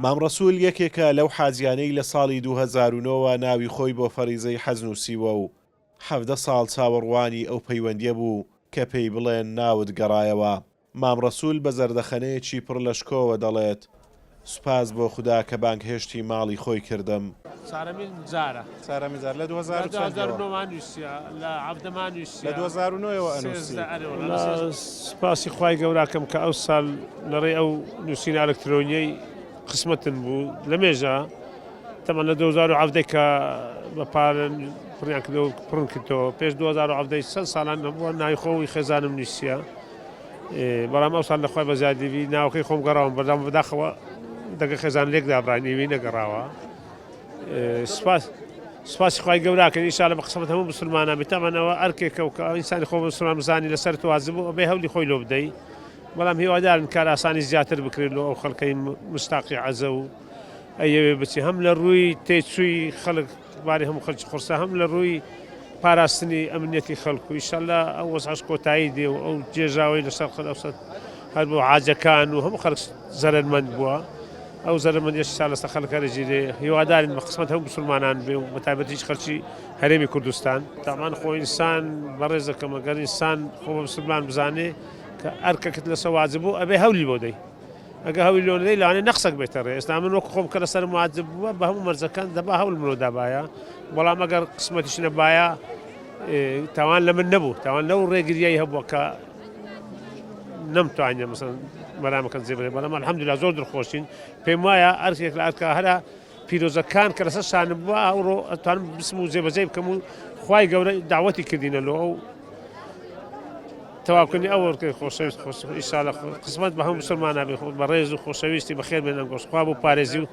مامڕەسوول یەکێکە لەو حاجیانەی لە ساڵی 2009 ناوی خۆی بۆ فەریزەی حەج نووسیوە و 17 ساڵ چاوەڕوانی ئەو پەیوەندیە بوو کە پێی بڵێن ناوت گەڕایەوە. مامڕەسوول بە زەردەخەنەیەکی پڕ لە شکۆوە دەڵێت سوپاس بۆ خوددا کە بانگهێشتی ماڵی خۆی کردم. سارەمی جار لە 2009 سپاسی خوای گەوراکەم کە ئەو ساڵ لەڕێ ئەو نووسینە ئەلکترۆنیەی قسمەتن بوو لە مێژە تەمان لە 2017 کە بە پارن پڕیان کردەوە پڕن کردەوە پێش 2017 چەند ساڵان بووە ناوی خۆی خێزانم نووسیە بەڵام ئەو ساڵ لەخوای بەزیادیوی ناوەکەی خۆم گەڕاوم بەردەم بەداخەوە دەگە خێزان لێکدا بڕانیوی نەگەڕاوە. سپاسی خوای گەوراکە ئینشاڵڵا بە قسمەت هەموو مسلمانان بتەمەنەوە ئەرکێکە و کە ئینسانی خۆ مسلمان بزانی لەسەر توازن بوو بێ هەولی خۆی لۆ بدەی بەڵام هیوادارن کار ئاسانی زیاتر بکرێت لە ئەو خەڵکەی مستاقی عەزە و ئەیەوێ بچی هەم لە ڕووی تێچووی خەڵک باری هەموو خەڵکی قورسە هەم لە ڕووی پاراستنی ئەمنیەتی خەڵکو ئینشاڵڵا ئەو وەزعش کۆتایی دێ و ئەو جێژاوی لەسەر خەڵک هەر بۆ حاجەکان و هەموو خەڵک زەرمەند بووە ئەو زەرمەندیەشی سا لەسەر خەڵکە دەگیرێ هیوادارین بە قسمەت هەموو مسلمانان بێ و بەتایبەت هیچ خەڵکی هەرێمی کوردستان تامان خۆ ئینسان بەڕێز دەکەم ئەگەر ئینسان خۆ بە مسلمان بزانێ کە ئەرکەکەت لەسەر واجب بوو ئەبێ هەولی بۆ دەی ئەگە هەولی لۆ نەدەی لەوانەیە نەقسەک بێتە ڕێ ئێستا من وەکو خۆم کە لەسەر واجب بووە بە هەموو مەرجەکان دەبا هەوڵ مرۆ دابایە بەڵام ئەگەر قسمەتیش نەبایە تاوان لە من نەبوو تاوان لەو ڕێگریایی هەبووە کە نەمتوانێ مەسەڵەن بەرامەکەن جێبڕێ بەڵام ئەلحەمدولیلا زۆر دڵخۆشین پێم وایە ئەرکێک لە ئەرکە هەرا پیرۆزەکان کە لەسەر شانم بووە ئەوڕۆ ئەتوانم بسم و جێبەجێ بکەم و خوای گەورە داوەتی کردینە لۆ ئەو تەواوکردنی ئەو ئەرکەی خۆشەویست ئینشاڵڵا قسمەت بە هەموو مسلمانان بێ بە ڕێز و خۆشەویستی بەخێر بێنە گۆشت خوا بۆ پارێزی و